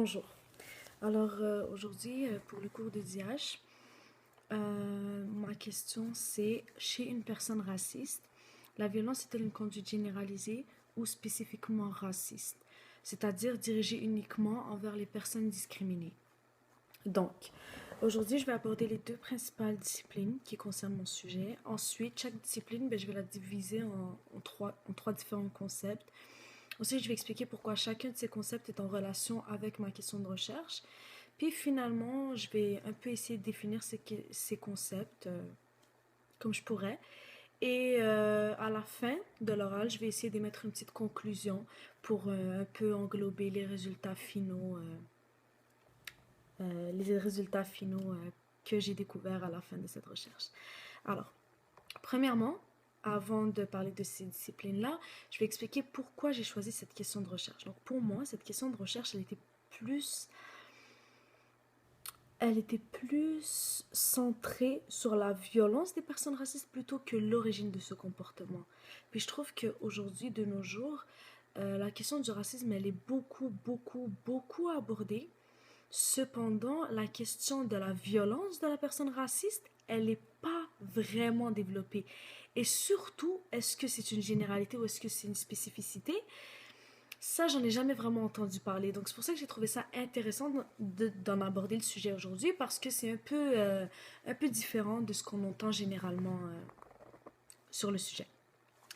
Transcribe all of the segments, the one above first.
Bonjour. Alors aujourd'hui, pour le cours de DH, ma question c'est, chez une personne raciste, la violence est-elle une conduite généralisée ou spécifiquement raciste, c'est-à-dire dirigée uniquement envers les personnes discriminées? Donc, aujourd'hui, je vais aborder les deux principales disciplines qui concernent mon sujet. Ensuite, chaque discipline, je vais la diviser en trois différents concepts. Ensuite, je vais expliquer pourquoi chacun de ces concepts est en relation avec ma question de recherche. Puis finalement, je vais un peu essayer de définir ces concepts comme je pourrais. Et à la fin de l'oral, je vais essayer d'émettre une petite conclusion pour un peu englober les résultats finaux que j'ai découverts à la fin de cette recherche. Alors, premièrement, avant de parler de ces disciplines-là, je vais expliquer pourquoi j'ai choisi cette question de recherche. Donc pour moi, cette question de recherche, elle était plus centrée sur la violence des personnes racistes plutôt que l'origine de ce comportement. Puis je trouve qu'aujourd'hui, de nos jours, la question du racisme, elle est beaucoup, beaucoup, beaucoup abordée. Cependant, la question de la violence de la personne raciste, elle n'est pas vraiment développée. Et surtout, est-ce que c'est une généralité ou est-ce que c'est une spécificité? Ça, j'en ai jamais vraiment entendu parler. Donc, c'est pour ça que j'ai trouvé ça intéressant d'en aborder le sujet aujourd'hui parce que c'est un peu différent de ce qu'on entend généralement sur le sujet.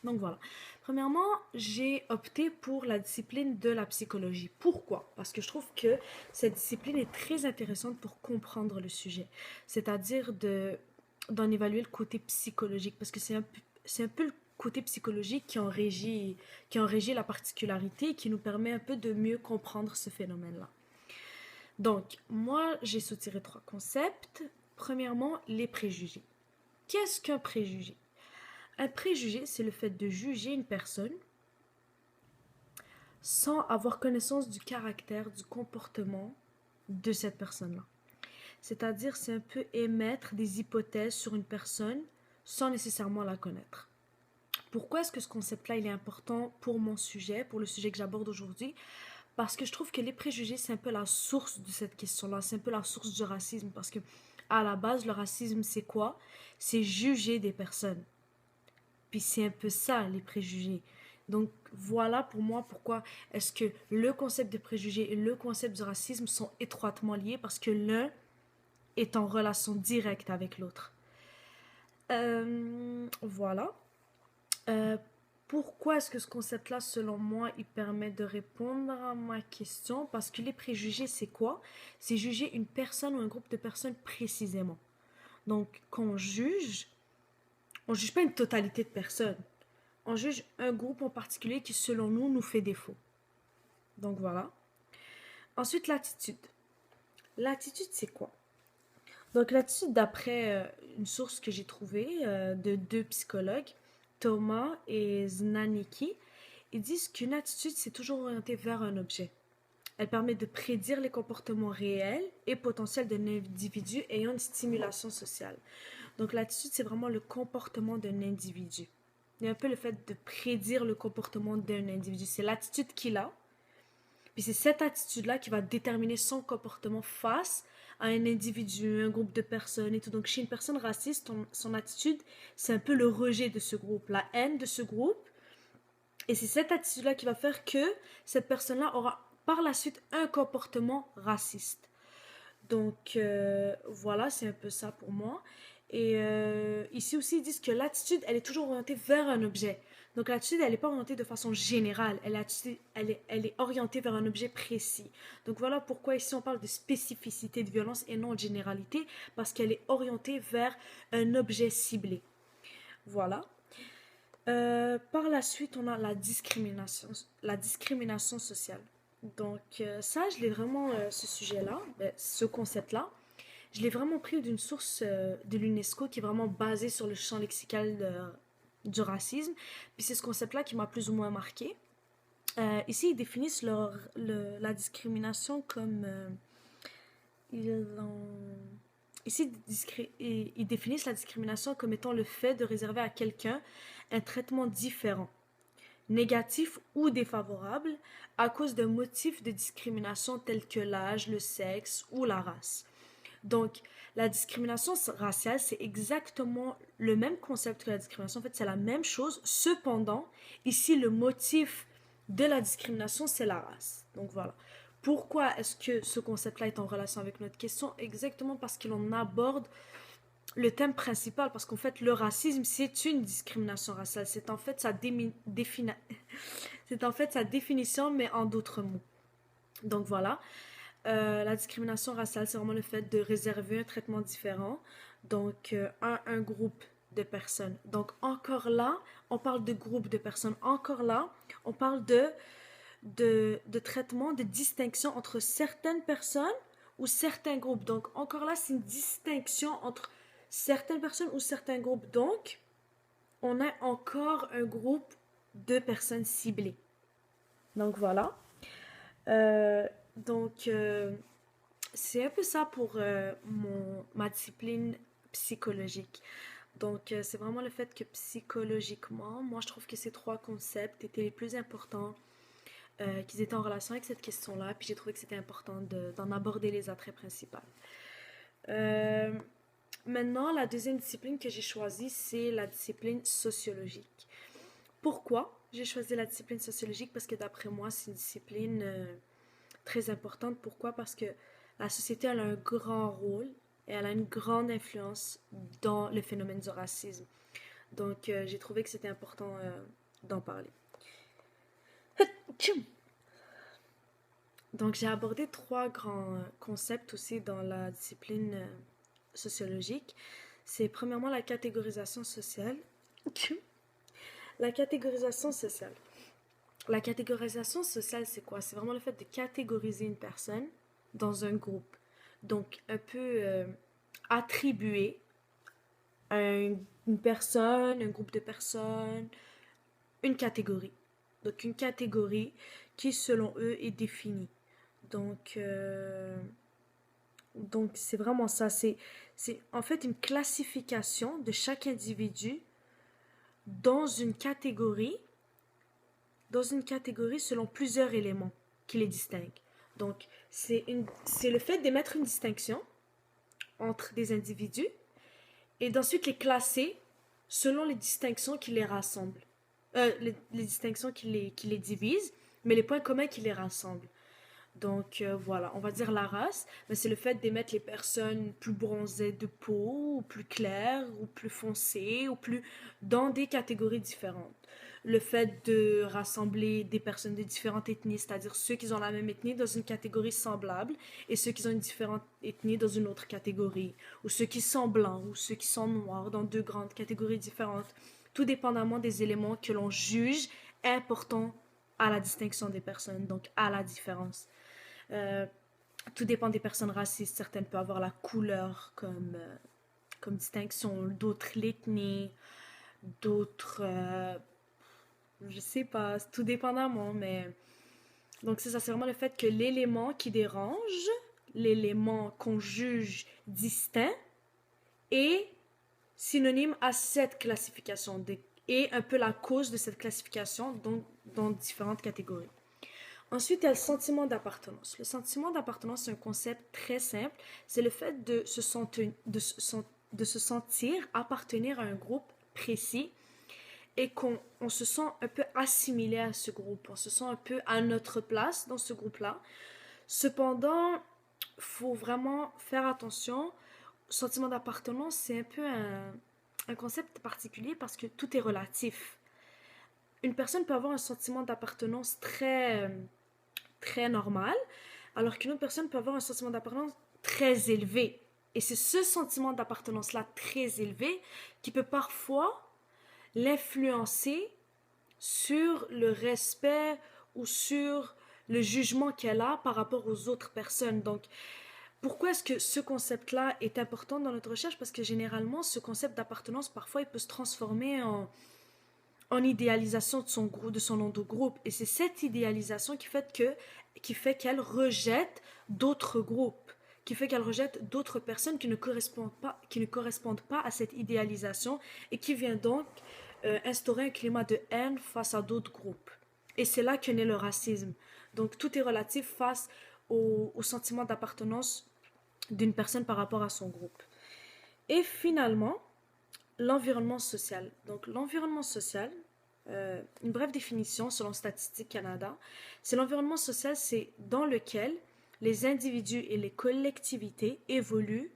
Donc voilà. Premièrement, j'ai opté pour la discipline de la psychologie. Pourquoi? Parce que je trouve que cette discipline est très intéressante pour comprendre le sujet. C'est-à-dire d'en évaluer le côté psychologique. Parce que c'est un peu le côté psychologique qui en régit la particularité et qui nous permet un peu de mieux comprendre ce phénomène-là. Donc, moi, j'ai soutiré trois concepts. Premièrement, les préjugés. Qu'est-ce qu'un préjugé? Un préjugé, c'est le fait de juger une personne sans avoir connaissance du caractère, du comportement de cette personne-là. C'est-à-dire, c'est un peu émettre des hypothèses sur une personne sans nécessairement la connaître. Pourquoi est-ce que ce concept-là, il est important pour mon sujet, pour le sujet que j'aborde aujourd'hui? Parce que je trouve que les préjugés, c'est un peu la source de cette question-là. C'est un peu la source du racisme. Parce que, à la base, le racisme, c'est quoi? C'est juger des personnes. Puis c'est un peu ça, les préjugés. Donc voilà pour moi pourquoi est-ce que le concept de préjugés et le concept du racisme sont étroitement liés parce que l'un est en relation directe avec l'autre. Voilà. Euh, Pourquoi est-ce que ce concept-là, selon moi, il permet de répondre à ma question? Parce que les préjugés, c'est quoi? C'est juger une personne ou un groupe de personnes précisément. Donc, quand on juge pas une totalité de personnes. On juge un groupe en particulier qui, selon nous, nous fait défaut. Donc voilà. Ensuite, l'attitude. L'attitude, c'est quoi? Donc l'attitude, d'après une source que j'ai trouvée de deux psychologues, Thomas et Znanicki, ils disent qu'une attitude, c'est toujours orienté vers un objet. Elle permet de prédire les comportements réels et potentiels d'un individu ayant une stimulation sociale. Donc l'attitude, c'est vraiment le comportement d'un individu. Il y a un peu le fait de prédire le comportement d'un individu. C'est l'attitude qu'il a. Puis c'est cette attitude-là qui va déterminer son comportement face à un individu, un groupe de personnes et tout. Donc chez une personne raciste, son attitude, c'est un peu le rejet de ce groupe, la haine de ce groupe. Et c'est cette attitude-là qui va faire que cette personne-là aura par la suite un comportement raciste. Donc voilà, c'est un peu ça pour moi. Et ici aussi, ils disent que l'attitude, elle est toujours orientée vers un objet. Donc l'attitude, elle n'est pas orientée de façon générale. Elle est orientée vers un objet précis. Donc voilà pourquoi ici on parle de spécificité de violence et non de généralité, parce qu'elle est orientée vers un objet ciblé. Voilà. Par la suite, on a la discrimination sociale. Donc ça, je l'ai vraiment, ce sujet-là, ce concept-là, je l'ai vraiment pris d'une source de l'UNESCO qui est vraiment basée sur le champ lexical du racisme. Puis c'est ce concept-là qui m'a plus ou moins marqué. Ici, ils définissent la discrimination comme... ils ont- Ici, ils définissent la discrimination comme étant le fait de réserver à quelqu'un un traitement différent négatif ou défavorable à cause d'un motif de discrimination tel que l'âge, le sexe ou la race. Donc, la discrimination raciale, c'est exactement le même concept que la discrimination. En fait, c'est la même chose. Cependant, ici, le motif de la discrimination, c'est la race. Donc, voilà. Pourquoi est-ce que ce concept-là est en relation avec notre question? Exactement parce qu'il en aborde le thème principal, parce qu'en fait, le racisme, c'est une discrimination raciale. C'est en fait c'est en fait sa définition, mais en d'autres mots. Donc voilà. La discrimination raciale, c'est vraiment le fait de réserver un traitement différent, donc à un groupe de personnes. Donc encore là, on parle de groupe de personnes. Encore là, on parle de traitement, de distinction entre certaines personnes ou certains groupes. Donc encore là, c'est une distinction entre certaines personnes ou certains groupes. Donc, on a encore un groupe de personnes ciblées. Donc voilà. Euh, donc, c'est un peu ça pour ma discipline psychologique. Donc, c'est vraiment le fait que psychologiquement, moi, je trouve que ces trois concepts étaient les plus importants, qu'ils étaient en relation avec cette question-là, puis j'ai trouvé que c'était important d'en aborder les attraits principaux. Euh, Maintenant, la deuxième discipline que j'ai choisie, c'est la discipline sociologique. Pourquoi j'ai choisi la discipline sociologique? Parce que d'après moi, c'est une discipline très importante. Pourquoi? Parce que la société elle a un grand rôle et elle a une grande influence dans le phénomène du racisme. Donc, j'ai trouvé que c'était important d'en parler. Donc, j'ai abordé trois grands concepts aussi dans la discipline sociologique. C'est premièrement la catégorisation sociale. La catégorisation sociale. La catégorisation sociale, c'est quoi? C'est vraiment le fait de catégoriser une personne dans un groupe. Donc, un peu attribuer à une personne, un groupe de personnes, une catégorie. Donc, une catégorie qui, selon eux, est définie. Donc, donc c'est vraiment ça. C'est en fait une classification de chaque individu dans une catégorie selon plusieurs éléments qui les distinguent. Donc, c'est le fait d'émettre une distinction entre des individus et d'ensuite les classer selon les distinctions qui les rassemblent. Les distinctions qui les divisent, mais les points communs qui les rassemblent. Donc voilà, on va dire la race, mais c'est le fait d'émettre les personnes plus bronzées de peau, ou plus claires, ou plus foncées, ou plus dans des catégories différentes. Le fait de rassembler des personnes de différentes ethnies, c'est-à-dire ceux qui ont la même ethnie dans une catégorie semblable et ceux qui ont une différente ethnie dans une autre catégorie, ou ceux qui sont blancs ou ceux qui sont noirs dans deux grandes catégories différentes, tout dépendamment des éléments que l'on juge importants à la distinction des personnes, donc à la différence. Euh, Tout dépend des personnes racistes. Certaines peuvent avoir la couleur comme distinction, d'autres l'ethnie, d'autres, je sais pas, tout dépendamment, mais... Donc c'est ça, c'est vraiment le fait que l'élément qui dérange, l'élément qu'on juge distinct, est synonyme à cette classification et un peu la cause de cette classification dans différentes catégories. Ensuite, il y a le sentiment d'appartenance. Le sentiment d'appartenance, c'est un concept très simple. C'est le fait de se sentir appartenir à un groupe précis et qu'on se sent un peu assimilé à ce groupe. On se sent un peu à notre place dans ce groupe-là. Cependant, il faut vraiment faire attention. Sentiment d'appartenance, c'est un peu un concept particulier parce que tout est relatif. Une personne peut avoir un sentiment d'appartenance très normal, alors qu'une autre personne peut avoir un sentiment d'appartenance très élevé. Et c'est ce sentiment d'appartenance-là très élevé qui peut parfois l'influencer sur le respect ou sur le jugement qu'elle a par rapport aux autres personnes. Donc, pourquoi est-ce que ce concept-là est important dans notre recherche? Parce que généralement, ce concept d'appartenance, parfois, il peut se transformer en idéalisation de son groupe, de son nom de groupe. Et c'est cette idéalisation qui fait qu'elle rejette d'autres groupes, qui fait qu'elle rejette d'autres personnes qui ne correspondent pas à cette idéalisation et qui vient donc instaurer un climat de haine face à d'autres groupes. Et c'est là que naît le racisme. Donc tout est relatif face au sentiment d'appartenance d'une personne par rapport à son groupe. Et finalement, l'environnement social. Donc l'environnement social, une brève définition selon Statistique Canada, c'est l'environnement social, c'est dans lequel les individus et les collectivités évoluent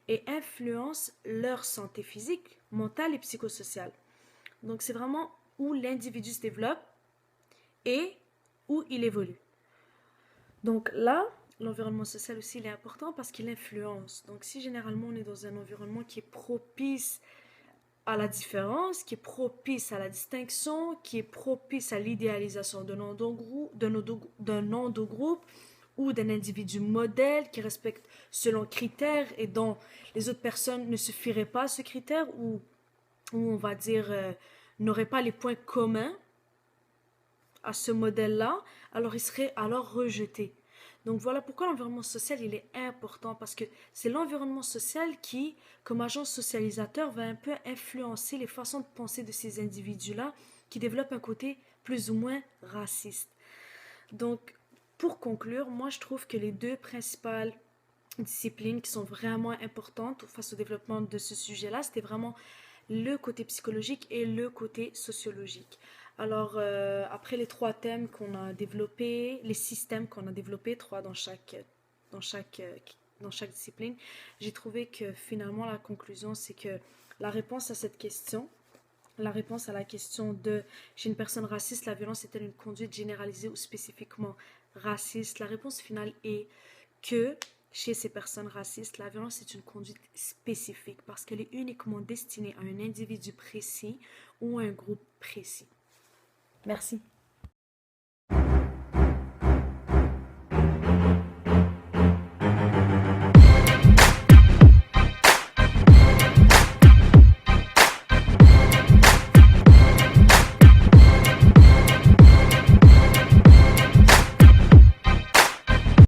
et influencent leur santé physique, mentale et psychosociale. Donc c'est vraiment où l'individu se développe et où il évolue. Donc là, l'environnement social aussi il est important parce qu'il influence. Donc si généralement on est dans un environnement qui est propice à la différence, qui est propice à la distinction, qui est propice à l'idéalisation d'un nom de groupe ou d'un individu modèle qui respecte selon critères et dont les autres personnes ne se fieraient pas à ce critère ou on va dire n'auraient pas les points communs à ce modèle-là, alors il serait alors rejeté. Donc voilà pourquoi l'environnement social il est important parce que c'est l'environnement social qui, comme agent socialisateur, va un peu influencer les façons de penser de ces individus-là qui développent un côté plus ou moins raciste. Donc pour conclure, moi je trouve que les deux principales disciplines qui sont vraiment importantes face au développement de ce sujet-là, c'était vraiment le côté psychologique et le côté sociologique. Alors, après les trois thèmes qu'on a développés, les systèmes qu'on a développés, trois dans chaque, dans chaque discipline, j'ai trouvé que finalement la conclusion, c'est que la réponse à cette question, la réponse à la question de chez une personne raciste, la violence est-elle une conduite généralisée ou spécifiquement raciste? La réponse finale est que chez ces personnes racistes, la violence est une conduite spécifique parce qu'elle est uniquement destinée à un individu précis ou à un groupe précis. Merci.